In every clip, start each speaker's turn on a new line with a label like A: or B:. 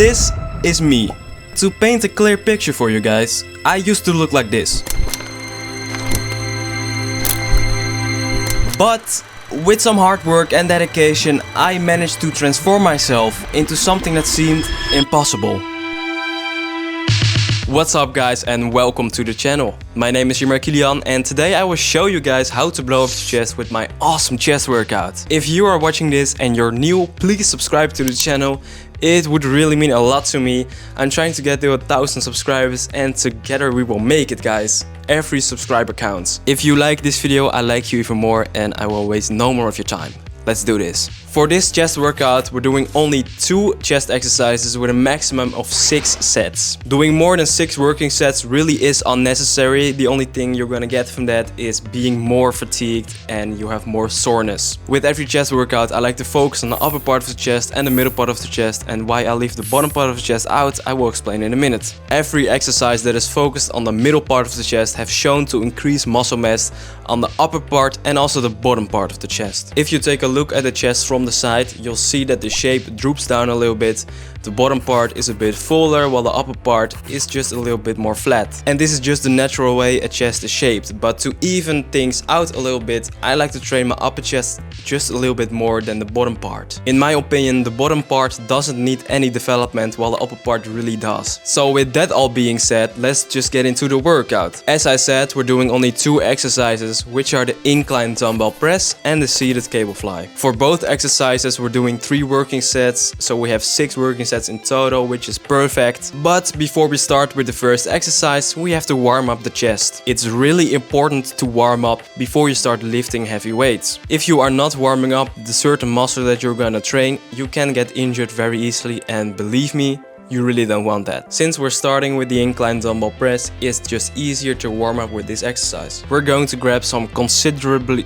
A: This is me. To paint a clear picture for you guys, I used to look like this. But with some hard work and dedication, I managed to transform myself into something that seemed impossible. What's up guys, and welcome to the channel. My name is Kilian and today I will show you guys how to blow up your chest with my awesome chest workout. If you are watching this and you're new, please subscribe to the channel. It would really mean a lot to me. I'm trying to get to 1,000 subscribers and together we will make it, guys. Every subscriber counts. If you like this video, I like you even more and I will waste no more of your time. Let's do this. For this chest workout, we're doing only 2 chest exercises with a maximum of 6 sets. Doing more than 6 working sets really is unnecessary. The only thing you're gonna get from that is being more fatigued and you have more soreness. With every chest workout, I like to focus on the upper part of the chest and the middle part of the chest, and why I leave the bottom part of the chest out, I will explain in a minute. Every exercise that is focused on the middle part of the chest have shown to increase muscle mass on the upper part and also the bottom part of the chest. If you take a look at the chest from the side, you'll see that the shape droops down a little bit. The bottom part is a bit fuller while the upper part is just a little bit more flat. And this is just the natural way a chest is shaped. But to even things out a little bit, I like to train my upper chest just a little bit more than the bottom part. In my opinion, the bottom part doesn't need any development while the upper part really does. So with that all being said, let's just get into the workout. As I said, we're doing only 2 exercises, which are the incline dumbbell press and the seated cable fly. For both exercises, we're doing 3 working sets, so we have 6 working sets in total, which is perfect. But before we start with the first exercise, we have to warm up the chest. It's really important to warm up before you start lifting heavy weights. If you are not warming up the certain muscle that you're gonna train, you can get injured very easily, and believe me, you really don't want that. Since we're starting with the incline dumbbell press, it's just easier to warm up with this exercise. We're going to grab some considerably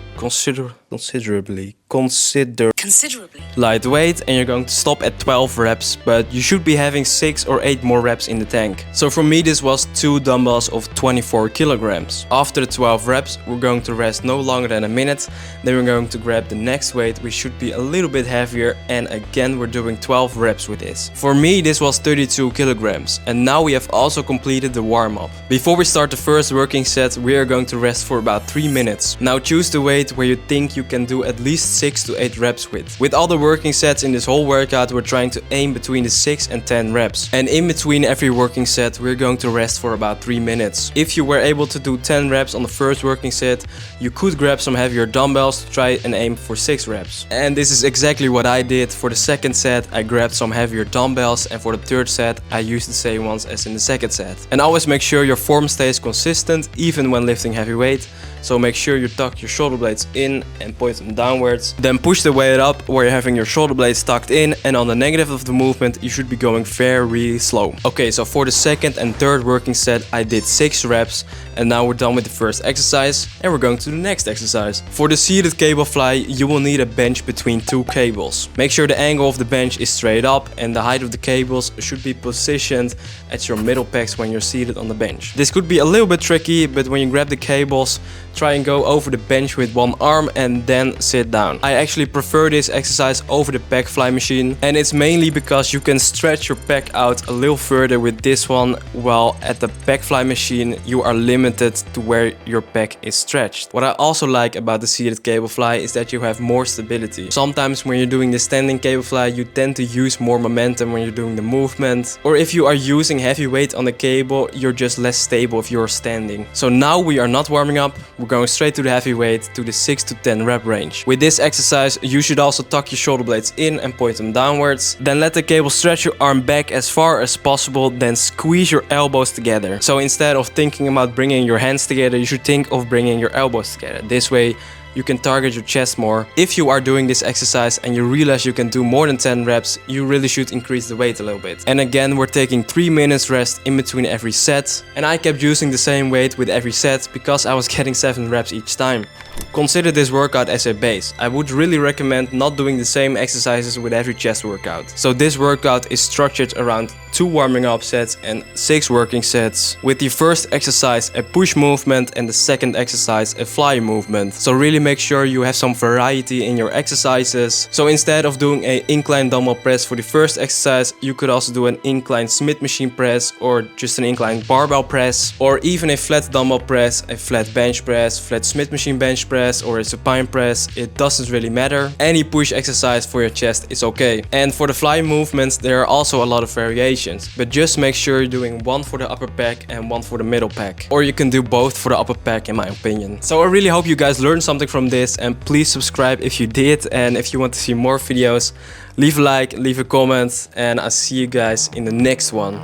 A: lightweight, and you're going to stop at 12 reps, but you should be having 6 or 8 more reps in the tank. So for me, this was 2 dumbbells of 24 kilograms. After the 12 reps, we're going to rest no longer than a minute. Then we're going to grab the next weight, which should be a little bit heavier, and again we're doing 12 reps with this. For me, this was 32 kilograms, and now we have also completed the warm-up. Before we start the first working set, we are going to rest for about 3 minutes. Now choose the weight where you think you can do at least 6 to 8 reps with. With all the working sets in this whole workout, we're trying to aim between the 6 and 10 reps. And in between every working set, we're going to rest for about 3 minutes. If you were able to do 10 reps on the first working set, you could grab some heavier dumbbells to try and aim for 6 reps. And this is exactly what I did. For the second set, I grabbed some heavier dumbbells, and for the third set, I used the same ones as in the second set. And always make sure your form stays consistent even when lifting heavy weight. So make sure you tuck your shoulder blades in and point them downwards. Then push the weight up where you're having your shoulder blades tucked in, and on the negative of the movement you should be going very slow. Okay, so for the second and third working set I did 6 reps, and now we're done with the first exercise and we're going to the next exercise. For the seated cable fly, you will need a bench between 2 cables. Make sure the angle of the bench is straight up and the height of the cables should be positioned at your middle pecs when you're seated on the bench. This could be a little bit tricky, but when you grab the cables, try and go over the bench with one arm and then sit down. I actually prefer this exercise over the pec fly machine, and it's mainly because you can stretch your pec out a little further with this one, while at the pec fly machine you are limited to where your pec is stretched. What I also like about the seated cable fly is that you have more stability. Sometimes when you're doing the standing cable fly, you tend to use more momentum when you're doing the movement, or if you are using heavy weight on the cable, you're just less stable if you're standing. So now we are not warming up. We're going straight to the heavy weight, to the 6 to 10 rep range. With this exercise, you should also tuck your shoulder blades in and point them downwards. Then let the cable stretch your arm back as far as possible, then squeeze your elbows together. So instead of thinking about bringing your hands together, you should think of bringing your elbows together. This way, you can target your chest more. If you are doing this exercise and you realize you can do more than 10 reps, you really should increase the weight a little bit. And again, we're taking 3 minutes rest in between every set. And I kept using the same weight with every set because I was getting 7 reps each time. Consider this workout as a base. I would really recommend not doing the same exercises with every chest workout. So this workout is structured around 2 warming up sets and 6 working sets, with the first exercise a push movement and the second exercise a fly movement. So really make sure you have some variety in your exercises. So instead of doing an incline dumbbell press for the first exercise, you could also do an incline Smith machine press, or just an incline barbell press, or even a flat dumbbell press, a flat bench press, flat Smith machine bench press, or a supine press. It doesn't really matter. Any push exercise for your chest is okay. And for the fly movements, there are also a lot of variations, but just make sure you're doing one for the upper pec and one for the middle pec, or you can do both for the upper pec in my opinion. So I really hope you guys learned something from this, and please subscribe if you did, and if you want to see more videos, leave a like, leave a comment, and I'll see you guys in the next one.